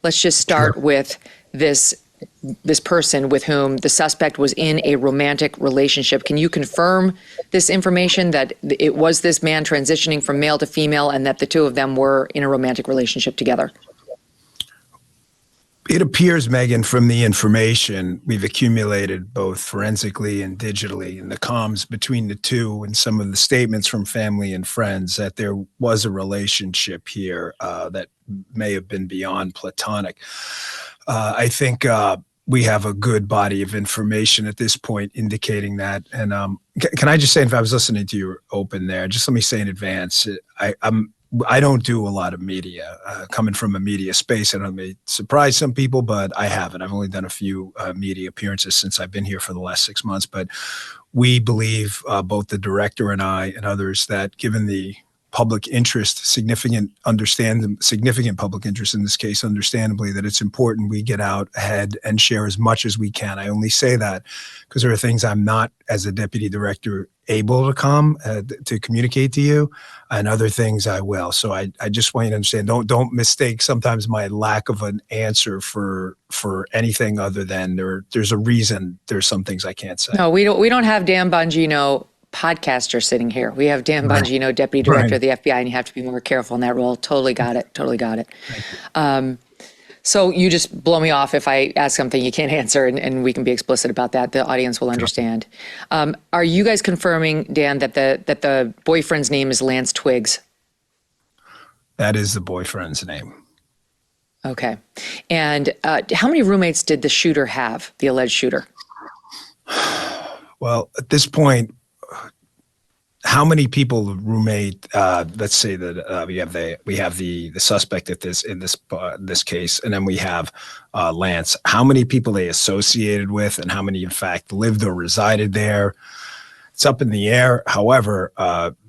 let's just start with this person with whom the suspect was in a romantic relationship. Can you confirm this information, that it was this man transitioning from male to female and that the two of them were in a romantic relationship together? It appears, Megyn, from the information we've accumulated both forensically and digitally in the comms between the two and some of the statements from family and friends, that there was a relationship here that may have been beyond platonic. I think we have a good body of information at this point indicating that. And can I just say, if I was listening to you open there, just let me say in advance, I don't do a lot of media. Coming from a media space, I don't may surprise some people, but I haven't. I've only done a few media appearances since I've been here for the last 6 months. But we believe, both the director and I and others, that given the public interest, significant public interest in this case, understandably, that it's important we get out ahead and share as much as we can. I only say that because there are things I'm not, as a deputy director, able to communicate to you, and other things I will. So I just want you to understand, don't mistake sometimes my lack of an answer for anything other than there's a reason there's some things I can't say. No, we don't have Dan Bongino, podcaster, sitting here. We have Dan Bongino, Deputy Director of the FBI, and you have to be more careful in that role. Totally got it. So you just blow me off if I ask something you can't answer, and we can be explicit about that. The audience will understand. Are you guys confirming, Dan, that the boyfriend's name is Lance Twiggs? That is the boyfriend's name. Okay. And how many roommates did the shooter have, the alleged shooter? Well, at this point, how many people roommate? Let's say that we have the suspect in this case, and then we have Lance. How many people they associated with, and how many in fact lived or resided there? It's up in the air. However,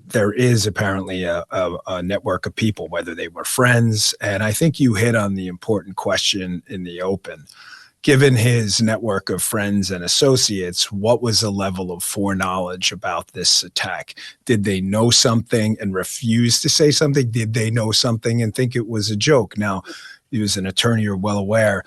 there is apparently a network of people, whether they were friends, and I think you hit on the important question in the open. Given his network of friends and associates, what was the level of foreknowledge about this attack? Did they know something and refuse to say something? Did they know something and think it was a joke? Now, you as an attorney, you're well aware,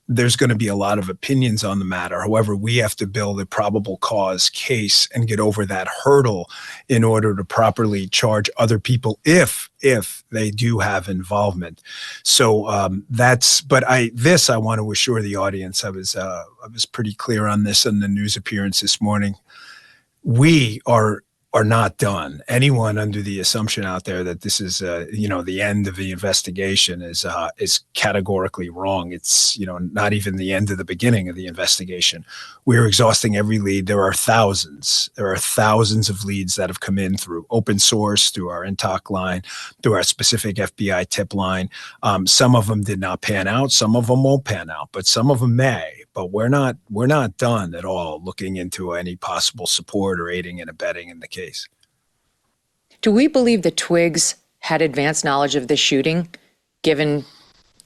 there's going to be a lot of opinions on the matter. However, we have to build a probable cause case and get over that hurdle in order to properly charge other people if they do have involvement. So I want to assure the audience, I was pretty clear on this in the news appearance this morning. We are not done. Anyone under the assumption out there that this is the end of the investigation is categorically wrong. It's not even the end of the beginning of the investigation. We're exhausting every lead. There are thousands of leads that have come in through open source, through our InTalk line, through our specific FBI tip line. Some of them did not pan out. Some of them won't pan out, but some of them may. But we're not done at all looking into any possible support or aiding and abetting in the case. Do we believe that Twiggs had advanced knowledge of this shooting, given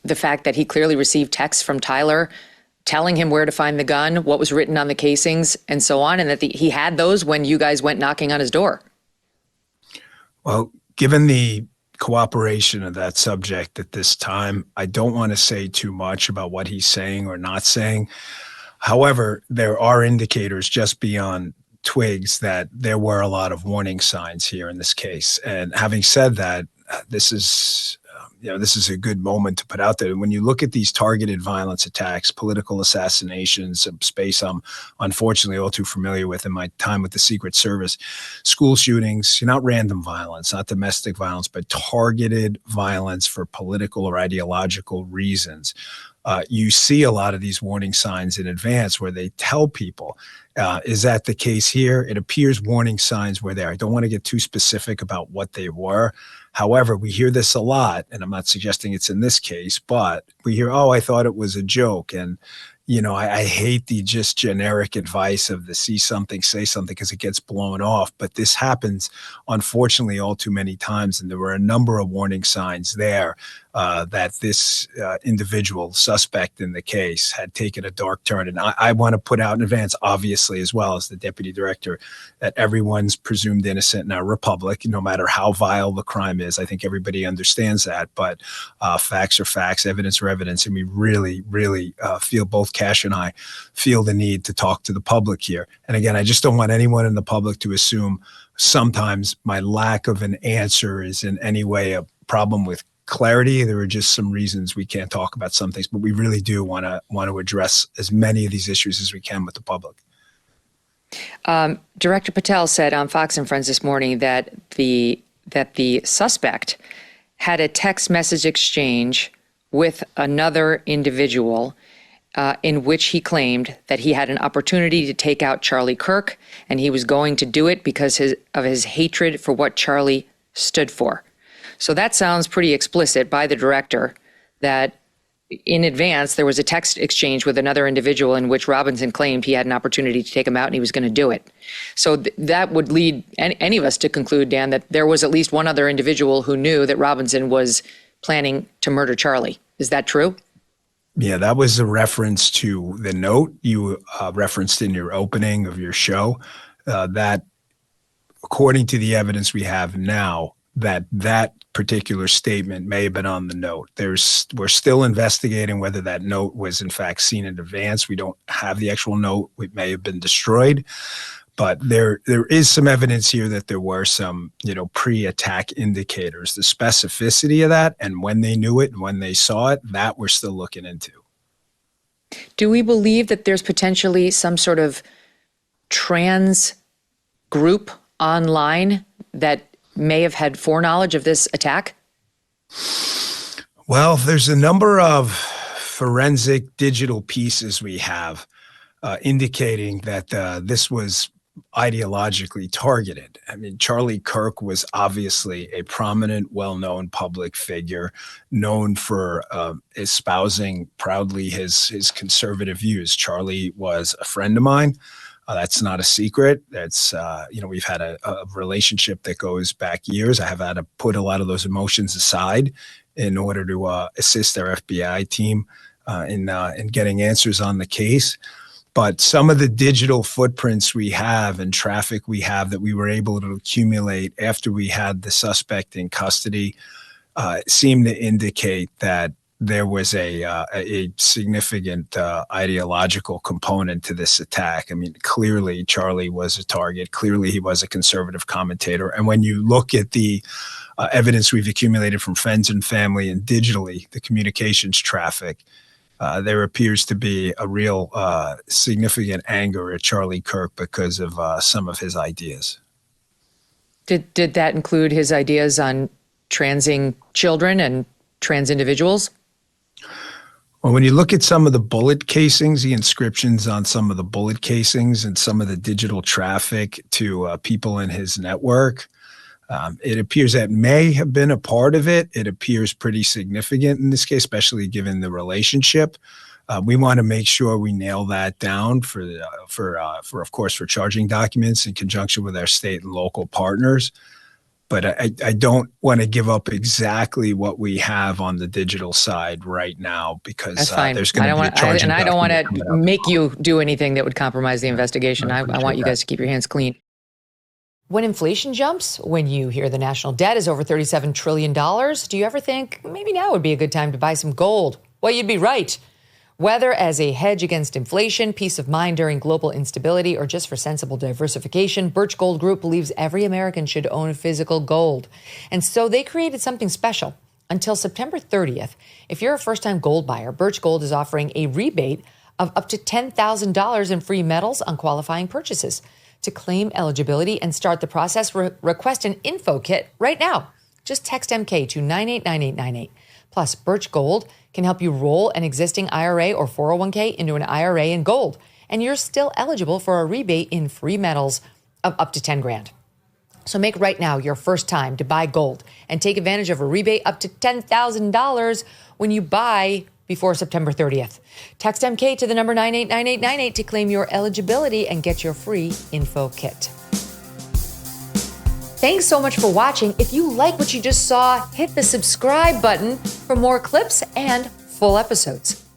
the fact that he clearly received texts from Tyler telling him where to find the gun, what was written on the casings, and so on, and that he had those when you guys went knocking on his door? Well, given the cooperation of that subject at this time, I don't want to say too much about what he's saying or not saying. However, there are indicators just beyond Twiggs that there were a lot of warning signs here in this case. And having said that, this is a good moment to put out there. When you look at these targeted violence attacks, political assassinations, a space I'm unfortunately all too familiar with in my time with the Secret Service, school shootings, not random violence, not domestic violence, but targeted violence for political or ideological reasons. You see a lot of these warning signs in advance where they tell people, is that the case here? It appears warning signs were there. I don't want to get too specific about what they were. However, we hear this a lot, and I'm not suggesting it's in this case, but we hear, I thought it was a joke. And, I hate the just generic advice of the see something, say something, because it gets blown off. But this happens, unfortunately, all too many times. And there were a number of warning signs there that this individual suspect in the case had taken a dark turn. And I want to put out in advance, obviously, as well as the deputy director, that everyone's presumed innocent in our republic, no matter how vile the crime is. I think everybody understands that. But facts are facts, evidence are evidence. And we really, really feel, both Cash and I feel the need to talk to the public here. And again, I just don't want anyone in the public to assume sometimes my lack of an answer is in any way a problem with clarity. There are just some reasons we can't talk about some things, but we really do want to address as many of these issues as we can with the public. Director Patel said on Fox and Friends this morning that the suspect had a text message exchange with another individual in which he claimed that he had an opportunity to take out Charlie Kirk, and he was going to do it because of his hatred for what Charlie stood for. So that sounds pretty explicit by the director, that in advance there was a text exchange with another individual in which Robinson claimed he had an opportunity to take him out and he was going to do it. So that would lead any of us to conclude, Dan, that there was at least one other individual who knew that Robinson was planning to murder Charlie. Is that true? Yeah, that was a reference to the note you referenced in your opening of your show. That, according to the evidence we have now, that particular statement may have been on the note. We're still investigating whether that note was in fact seen in advance. We don't have the actual note. It may have been destroyed. But there is some evidence here that there were some, pre-attack indicators. The specificity of that and when they knew it and when they saw it, that we're still looking into. Do we believe that there's potentially some sort of trans group online that may have had foreknowledge of this attack? Well, there's a number of forensic digital pieces we have indicating that this was ideologically targeted. I mean, Charlie Kirk was obviously a prominent, well-known public figure, known for espousing proudly his conservative views. Charlie was a friend of mine. That's not a secret. That's, we've had a relationship that goes back years. I have had to put a lot of those emotions aside in order to assist our FBI team in getting answers on the case. But some of the digital footprints we have and traffic we have that we were able to accumulate after we had the suspect in custody seem to indicate that there was a significant ideological component to this attack. I mean, clearly Charlie was a target. Clearly he was a conservative commentator. And when you look at the evidence we've accumulated from friends and family and digitally, the communications traffic, there appears to be a real significant anger at Charlie Kirk because of some of his ideas. Did that include his ideas on transing children and trans individuals? Well, when you look at some of the bullet casings, the inscriptions on some of the bullet casings and some of the digital traffic to people in his network, it appears that may have been a part of it. It appears pretty significant in this case, especially given the relationship. We want to make sure we nail that down for of course, for charging documents in conjunction with our state and local partners. But I don't want to give up exactly what we have on the digital side right now because there's going to be a charging document. I don't want to make you do anything that would compromise the investigation. I want you guys to keep your hands clean. When inflation jumps, when you hear the national debt is over $37 trillion, do you ever think maybe now would be a good time to buy some gold? Well, you'd be right. Whether as a hedge against inflation, peace of mind during global instability, or just for sensible diversification, Birch Gold Group believes every American should own physical gold. And so they created something special. Until September 30th, if you're a first-time gold buyer, Birch Gold is offering a rebate of up to $10,000 in free metals on qualifying purchases. To claim eligibility and start the process, request an info kit right now. Just text MK to 989898. Plus, Birch Gold can help you roll an existing IRA or 401k into an IRA in gold, and you're still eligible for a rebate in free metals of up to $10,000. So make right now your first time to buy gold and take advantage of a rebate up to $10,000 when you buy before September 30th. Text MK to the number 989898 to claim your eligibility and get your free info kit. Thanks so much for watching. If you like what you just saw, hit the subscribe button for more clips and full episodes.